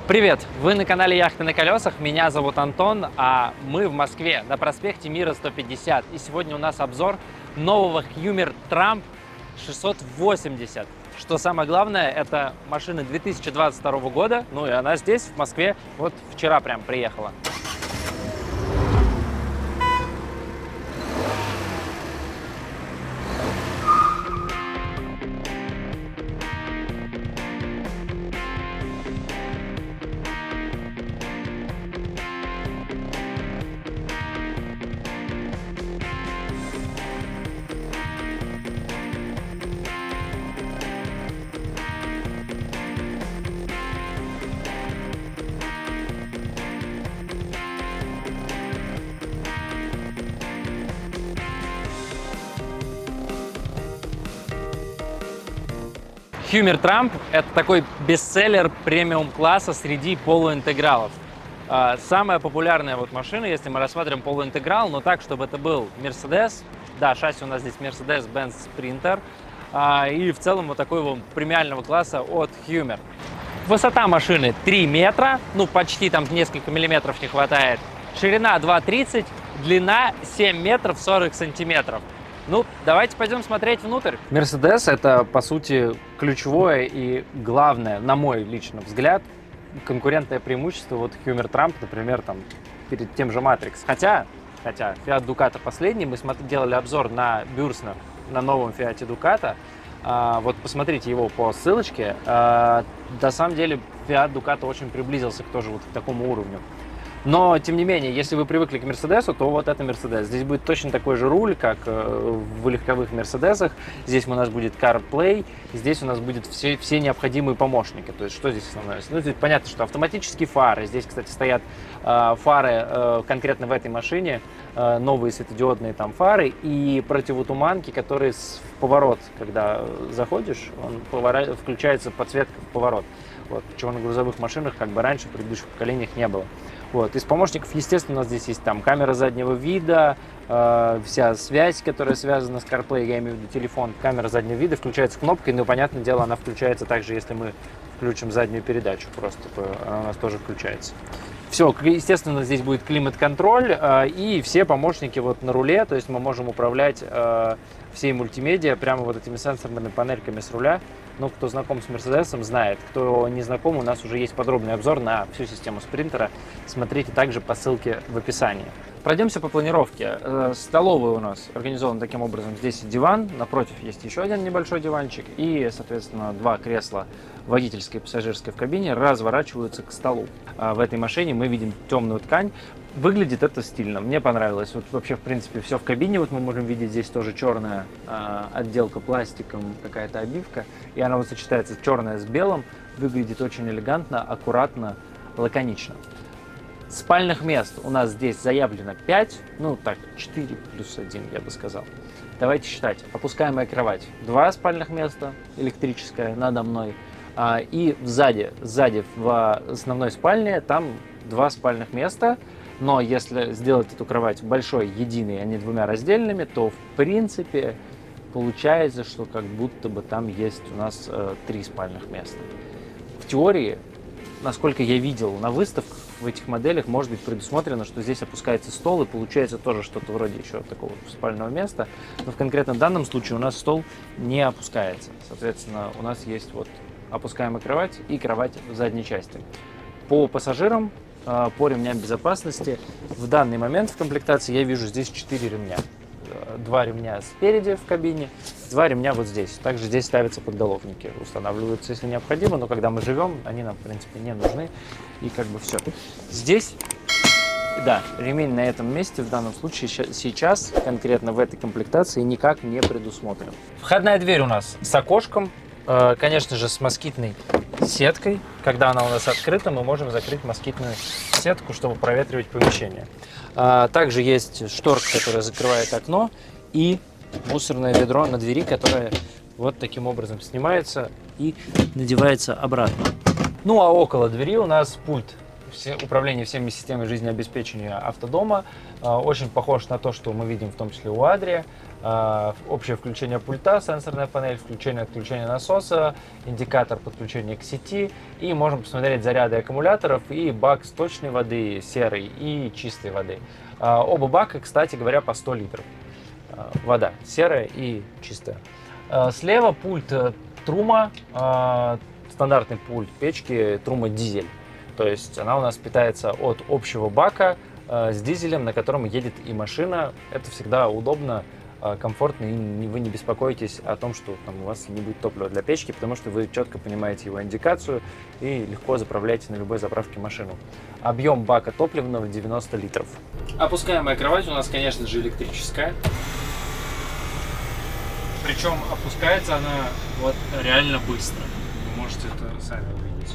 Привет! Вы на канале Яхты на колесах, меня зовут Антон, а мы в Москве на проспекте Мира 150. И сегодня у нас обзор нового Hummer Tramp 680. Что самое главное, это машина 2022 года, ну и она здесь, в Москве, вот вчера прям приехала. Hummer Tramp – это такой бестселлер премиум-класса среди полуинтегралов. Самая популярная вот машина, если мы рассматриваем полуинтеграл, но так, чтобы это был Mercedes. Да, шасси у нас здесь Mercedes-Benz Sprinter. И в целом вот такой вот премиального класса от Hummer. Высота машины 3 метра, ну почти там несколько миллиметров не хватает. Ширина 2,30, длина 7 метров 40 сантиметров. Ну, давайте пойдем смотреть внутрь. Mercedes – это, по сути, ключевое и главное, на мой личный взгляд, конкурентное преимущество вот Hummer Tramp, например, там, перед тем же Matrix. Хотя Fiat Ducato последний, мы делали обзор на Бюрснер, на новом Fiat Ducato. Вот посмотрите его по ссылочке. На самом деле Fiat Ducato очень приблизился тоже вот к такому уровню. Но, тем не менее, если вы привыкли к Мерседесу, то вот это Мерседес. Здесь будет точно такой же руль, как в легковых Мерседесах. Здесь у нас будет CarPlay, здесь у нас будут все необходимые помощники. То есть, что здесь основное? Ну, здесь понятно, что автоматические фары. Здесь, кстати, стоят фары конкретно в этой машине, новые светодиодные там фары и противотуманки, которые в поворот, когда заходишь, он включается подсветка в поворот. Вот, чего на грузовых машинах как бы раньше в предыдущих поколениях не было. Вот. Из помощников, естественно, у нас здесь есть там камера заднего вида, вся связь, которая связана с CarPlay, я имею в виду телефон, камера заднего вида включается кнопкой, но, понятное дело, она включается также, если мы включим заднюю передачу, просто она у нас тоже включается. Все, естественно, здесь будет климат-контроль и все помощники вот на руле, то есть мы можем управлять всей мультимедиа прямо вот этими сенсорными панельками с руля. Ну, кто знаком с Мерседесом, знает. Кто не знаком, у нас уже есть подробный обзор на всю систему спринтера. Смотрите также по ссылке в описании. Пройдемся по планировке. Столовая у нас организована таким образом. Здесь диван, напротив есть еще один небольшой диванчик. И, соответственно, два кресла водительское и пассажирское в кабине разворачиваются к столу. В этой машине мы видим темную ткань. Выглядит это стильно, мне понравилось. Вот вообще, в принципе, все в кабине. Вот мы можем видеть здесь тоже черная отделка пластиком, какая-то обивка. И она вот сочетается черная с белым. Выглядит очень элегантно, аккуратно, лаконично. Спальных мест у нас здесь заявлено 5, ну так, 4 плюс 1, я бы сказал. Давайте считать. Опускаемая кровать. 2 спальных места, электрическая надо мной. И сзади в основной спальне там 2 спальных места. Но если сделать эту кровать большой, единой, а не 2 раздельными, то в принципе получается, что как будто бы там есть у нас 3 спальных места. В теории, насколько я видел на выставках, в этих моделях может быть предусмотрено, что здесь опускается стол и получается тоже что-то вроде еще такого спального места. Но в конкретно данном случае у нас стол не опускается. Соответственно, у нас есть вот опускаемая кровать и кровать в задней части. По пассажирам, по ремням безопасности, в данный момент в комплектации я вижу здесь 4 ремня. 2 ремня спереди в кабине, 2 ремня вот здесь. Также здесь ставятся подголовники, устанавливаются, если необходимо, но когда мы живем, они нам, в принципе, не нужны. И как бы все. Здесь, да, ремень на этом месте в данном случае сейчас, конкретно в этой комплектации, никак не предусмотрен. Входная дверь у нас с окошком, конечно же, с москитной сеткой. Когда она у нас открыта, мы можем закрыть москитную сетку, чтобы проветривать помещение. Также есть шторка, которая закрывает окно, и мусорное ведро на двери, которое вот таким образом снимается и надевается обратно. Ну а около двери у нас пульт управление всеми системами жизнеобеспечения автодома. Очень похож на то, что мы видим в том числе у Adria. Общее включение пульта, сенсорная панель, включение-отключение насоса, индикатор подключения к сети. И можем посмотреть заряды аккумуляторов и бак сточной воды, серой и чистой воды. Оба бака, кстати говоря, по 100 литров. Вода серая и чистая. Слева пульт Truma, стандартный пульт печки Truma дизель. То есть она у нас питается от общего бака с дизелем, на котором едет и машина. Это всегда удобно, комфортно, и вы не беспокоитесь о том, что там у вас не будет топлива для печки, потому что вы четко понимаете его индикацию и легко заправляете на любой заправке машину. Объем бака топливного 90 литров. Опускаемая кровать у нас, конечно же, электрическая. Причем опускается она вот реально быстро. Вы можете это сами увидеть.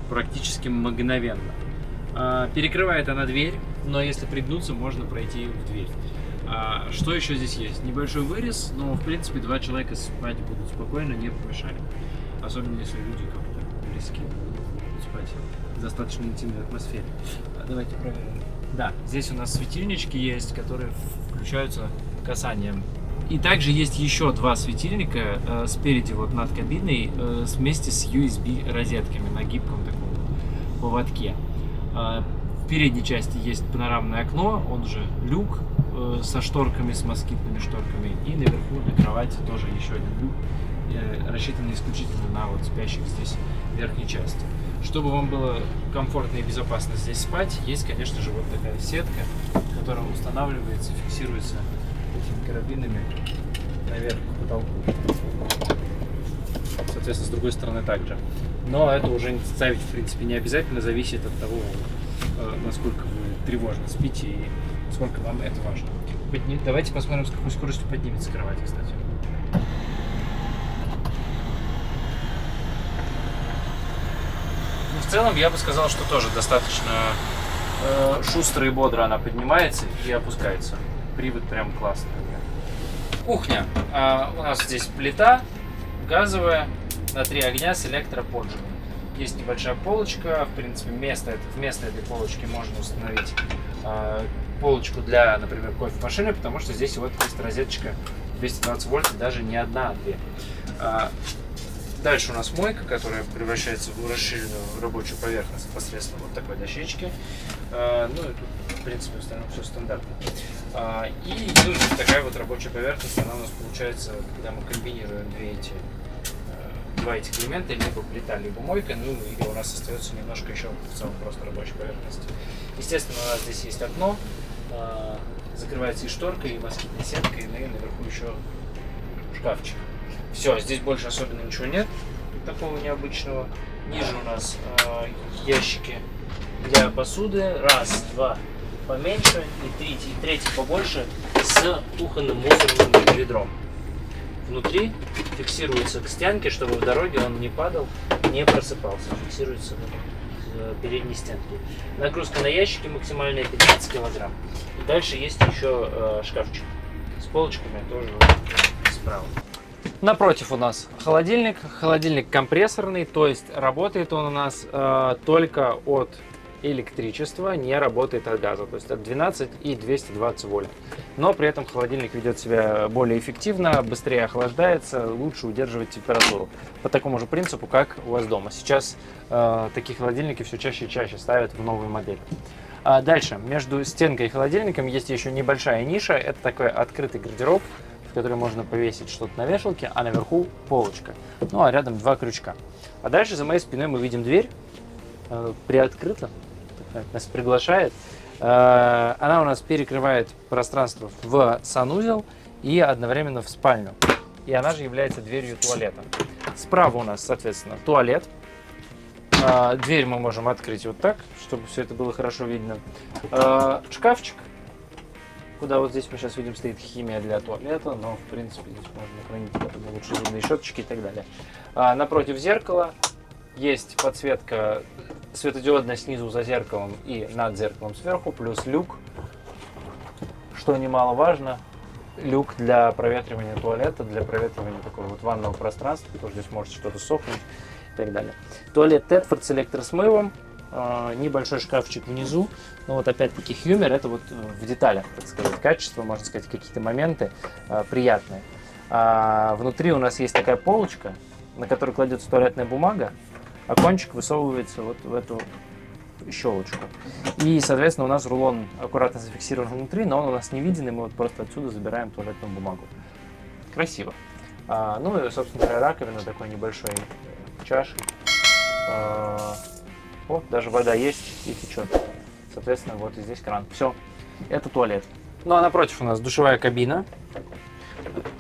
Практически мгновенно. Перекрывает она дверь, но если пригнуться, можно пройти в дверь. Что еще здесь есть? Небольшой вырез, но в принципе 2 человека спать будут спокойно, не помешали. Особенно если люди как-то близки, будут спать в достаточно интимной атмосфере. Давайте проверим. Да, здесь у нас светильнички есть, которые включаются касанием. И также есть еще 2 светильника спереди вот над кабиной вместе с USB розетками на гибком таком поводке. В передней части есть панорамное окно, он же люк со шторками, с москитными шторками. И наверху на кровати тоже еще один люк, рассчитанный исключительно на вот спящих здесь верхней части. Чтобы вам было комфортно и безопасно здесь спать, есть, конечно же, вот такая сетка, которая устанавливается, фиксируется этими карабинами наверх к потолку. Соответственно, с другой стороны также. Но это уже ставить, в принципе, не обязательно, зависит от того, насколько вы тревожно спите и сколько вам это важно. Давайте посмотрим, с какой скоростью поднимется кровать, кстати. В целом, я бы сказал, что тоже достаточно шустро и бодро она поднимается и опускается. Привод прям классный. Кухня. У нас здесь плита газовая на 3 огня с электроподжигом. Есть небольшая полочка. В принципе, вместо этой полочки можно установить полочку для, например, кофемашины, потому что здесь вот есть розеточка 220 вольт, даже не одна, а 2. Дальше у нас мойка, которая превращается в расширенную рабочую поверхность посредством вот такой дощечки. Ну и тут, в принципе, в остальном все стандартно. И такая вот рабочая поверхность, она у нас получается, когда мы комбинируем два этих элемента, либо плита, либо мойка, ну или у нас остается немножко еще в целом просто рабочей поверхности. Естественно, у нас здесь есть окно, закрывается и шторкой, и москитной сеткой, и наверху еще шкафчик. Все, здесь больше особенно ничего нет такого необычного. Ниже у нас ящики для посуды. 1, 2 поменьше и третий побольше с кухонным мусорным ведром. Внутри фиксируется к стенке, чтобы в дороге он не падал, не просыпался. Фиксируется к передней стенке. Нагрузка на ящики максимальная 15 килограмм. И дальше есть еще шкафчик с полочками, тоже справа. Напротив у нас холодильник компрессорный, то есть работает он у нас только от электричества, не работает от газа, то есть от 12 и 220 вольт. Но при этом холодильник ведет себя более эффективно, быстрее охлаждается, лучше удерживает температуру. По такому же принципу, как у вас дома. Сейчас такие холодильники все чаще и чаще ставят в новые модели. Дальше, между стенкой и холодильником есть еще небольшая ниша, это такой открытый гардероб, в который можно повесить что-то на вешалке, а наверху полочка. Ну а рядом 2 крючка. А дальше за моей спиной мы видим дверь, приоткрыта, нас приглашает. Она у нас перекрывает пространство в санузел и одновременно в спальню. И она же является дверью туалета. Справа у нас, соответственно, туалет. Дверь мы можем открыть вот так, чтобы все это было хорошо видно. Шкафчик, куда вот здесь мы сейчас видим стоит химия для туалета, но в принципе здесь можно хранить лучше зубные щеточки и так далее. Напротив зеркала есть подсветка светодиодная снизу за зеркалом и над зеркалом сверху, плюс люк, что немаловажно, люк для проветривания туалета, для проветривания такого вот ванного пространства, потому что здесь может что-то сохнуть и так далее. Туалет Тедфорд с электросмывом, небольшой шкафчик внизу. Но вот опять-таки Hummer это вот в деталях, так сказать, качество, можно сказать, какие-то моменты приятные. Внутри у нас есть такая полочка, на которой кладется туалетная бумага, а кончик высовывается вот в эту щелочку. И, соответственно, у нас рулон аккуратно зафиксирован внутри, но он у нас не виден, и мы вот просто отсюда забираем туалетную бумагу. Красиво. Ну и, собственно говоря, раковина такой небольшой чашей. Вот, даже вода есть и течет. Соответственно, вот и здесь кран. Все, это туалет. Ну а напротив у нас душевая кабина.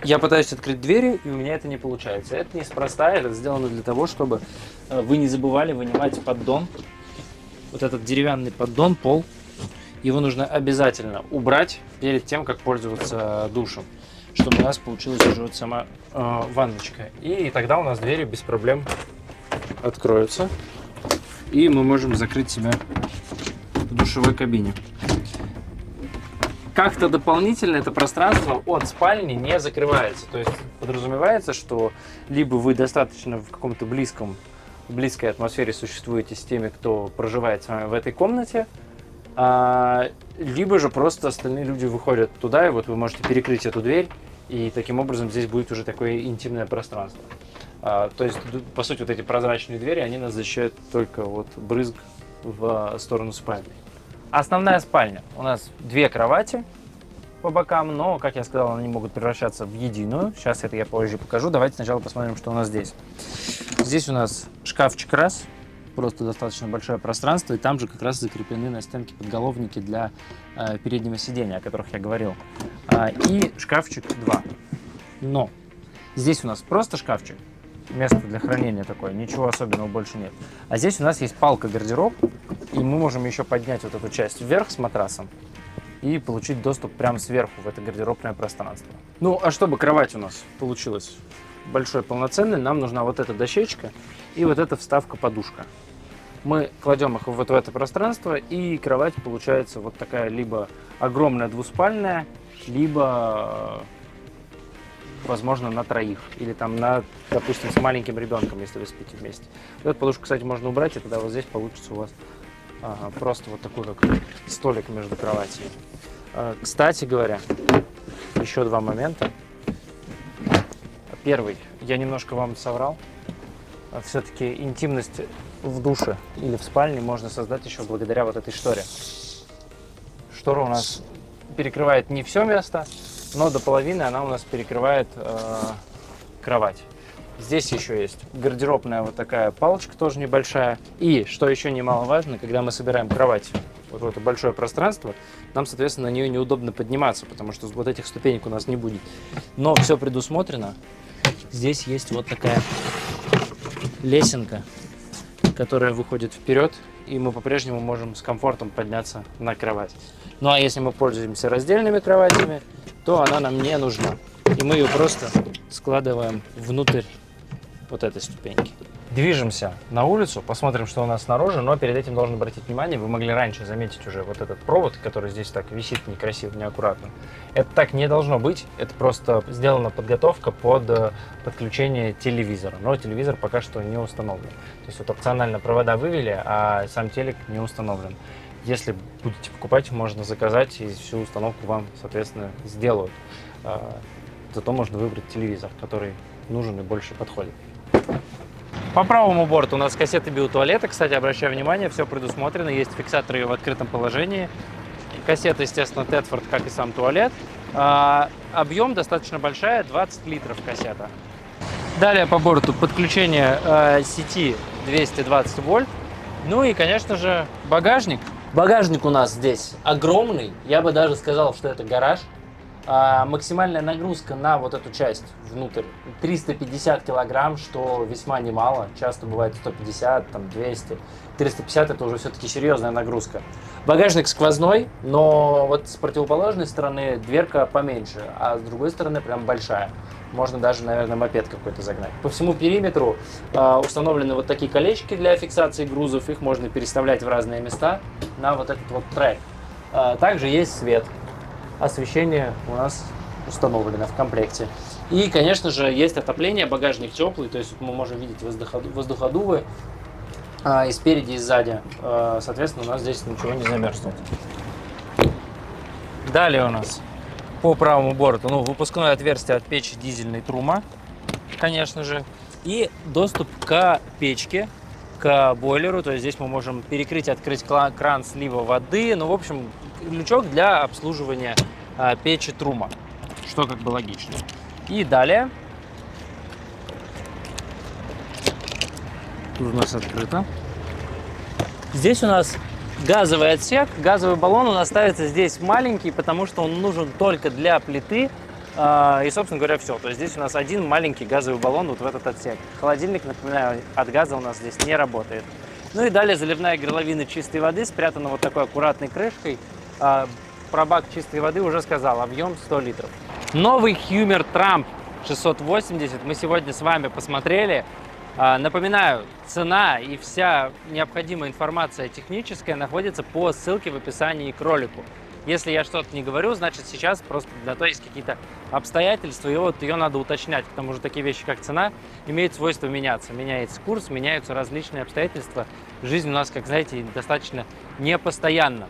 Я пытаюсь открыть двери, и у меня это не получается. Это неспроста, это сделано для того, чтобы вы не забывали вынимать поддон. Вот этот деревянный поддон, пол. Его нужно обязательно убрать перед тем, как пользоваться душем, чтобы у нас получилась уже вот сама ванночка. И тогда у нас двери без проблем откроются, и мы можем закрыть себя в душевой кабине. Как-то дополнительно это пространство от спальни не закрывается. То есть подразумевается, что либо вы достаточно в каком-то близкой атмосфере существуете с теми, кто проживает с вами в этой комнате, либо же просто остальные люди выходят туда, и вот вы можете перекрыть эту дверь, и таким образом здесь будет уже такое интимное пространство. То есть, по сути, вот эти прозрачные двери, они нас защищают только от брызг в сторону спальни. Основная спальня. У нас 2 кровати по бокам, но, как я сказал, они могут превращаться в единую. Сейчас это я позже покажу. Давайте сначала посмотрим, что у нас здесь. Здесь у нас шкафчик раз, просто достаточно большое пространство, и там же как раз закреплены на стенке подголовники для переднего сидения, о которых я говорил. И шкафчик 2. Но здесь у нас просто шкафчик, место для хранения такое, ничего особенного больше нет. А здесь у нас есть палка-гардероб, и мы можем еще поднять вот эту часть вверх с матрасом и получить доступ прямо сверху в это гардеробное пространство. Ну, а чтобы кровать у нас получилась большой, полноценной, нам нужна вот эта дощечка и вот эта вставка-подушка. Мы кладем их вот в это пространство, и кровать получается вот такая либо огромная двуспальная, либо, возможно, на 3, или там на, допустим, с маленьким ребенком, если вы спите вместе. Вот эту подушку, кстати, можно убрать, и тогда вот здесь получится у вас просто вот такой как столик между кроватями. Кстати говоря, еще 2 момента. Первый, я немножко вам соврал. Все-таки интимность в душе или в спальне можно создать еще благодаря вот этой шторе. Штора у нас перекрывает не все место, но до половины она у нас перекрывает кровать. Здесь еще есть гардеробная вот такая палочка, тоже небольшая. И, что еще немаловажно, когда мы собираем кровать вот в это большое пространство, нам, соответственно, на нее неудобно подниматься, потому что вот этих ступенек у нас не будет. Но все предусмотрено. Здесь есть вот такая лесенка, которая выходит вперед, и мы по-прежнему можем с комфортом подняться на кровать. Ну а если мы пользуемся раздельными кроватями, то она нам не нужна. И мы ее просто складываем внутрь вот этой ступеньки. Движемся на улицу, посмотрим, что у нас снаружи, но перед этим должен обратить внимание, вы могли раньше заметить уже вот этот провод, который здесь так висит некрасиво, неаккуратно. Это так не должно быть, это просто сделана подготовка под подключение телевизора, но телевизор пока что не установлен. То есть вот опционально провода вывели, а сам телек не установлен. Если будете покупать, можно заказать, и всю установку вам, соответственно, сделают. Зато можно выбрать телевизор, который нужен и больше подходит. По правому борту у нас кассеты биотуалета. Кстати, обращаю внимание, все предусмотрено. Есть фиксаторы в открытом положении. Кассета, естественно, Тедфорд, как и сам туалет. Объем достаточно большая, 20 литров кассета. Далее по борту подключение сети 220 вольт. Ну и, конечно же, багажник. Багажник у нас здесь огромный. Я бы даже сказал, что это гараж. Максимальная нагрузка на вот эту часть внутрь 350 килограмм, что весьма немало. Часто бывает 150, там 200. 350 это уже все-таки серьезная нагрузка. Багажник сквозной, но вот с противоположной стороны дверка поменьше, а с другой стороны прям большая. Можно даже, наверное, мопед какой-то загнать. По всему периметру установлены вот такие колечки для фиксации грузов. Их можно переставлять в разные места на вот этот вот трек. Также есть свет. Освещение у нас установлено в комплекте. И, конечно же, есть отопление, багажник теплый, то есть мы можем видеть воздуходувы. И спереди, и сзади. Соответственно, у нас здесь ничего не замерзнет. Далее у нас по правому борту, ну, выпускное отверстие от печи дизельной Трума, конечно же, и доступ к печке, к бойлеру. То есть здесь мы можем перекрыть, открыть кран слива воды. Ну, в общем, лючок для обслуживания печи Трума, что как бы логично. И далее тут у нас открыто. Здесь у нас газовый отсек. Газовый баллон у нас ставится здесь маленький, потому что он нужен только для плиты. И, собственно говоря, все. То есть здесь у нас один маленький газовый баллон вот в этот отсек. Холодильник, напоминаю, от газа у нас здесь не работает. Ну и далее заливная горловина чистой воды, спрятана вот такой аккуратной крышкой. Про бак чистой воды уже сказал, объем 100 литров. Новый Hummer Tramp 680 мы сегодня с вами посмотрели. Напоминаю, цена и вся необходимая информация техническая находится по ссылке в описании к ролику. Если я что-то не говорю, значит сейчас просто для того есть какие-то обстоятельства, и вот ее надо уточнять. К тому же такие вещи, как цена, имеют свойство меняться. Меняется курс, меняются различные обстоятельства. Жизнь у нас, как знаете, достаточно непостоянна.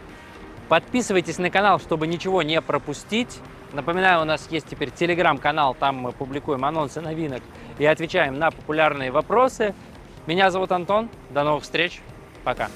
Подписывайтесь на канал, чтобы ничего не пропустить. Напоминаю, у нас есть теперь телеграм-канал, там мы публикуем анонсы новинок и отвечаем на популярные вопросы. Меня зовут Антон, до новых встреч, пока.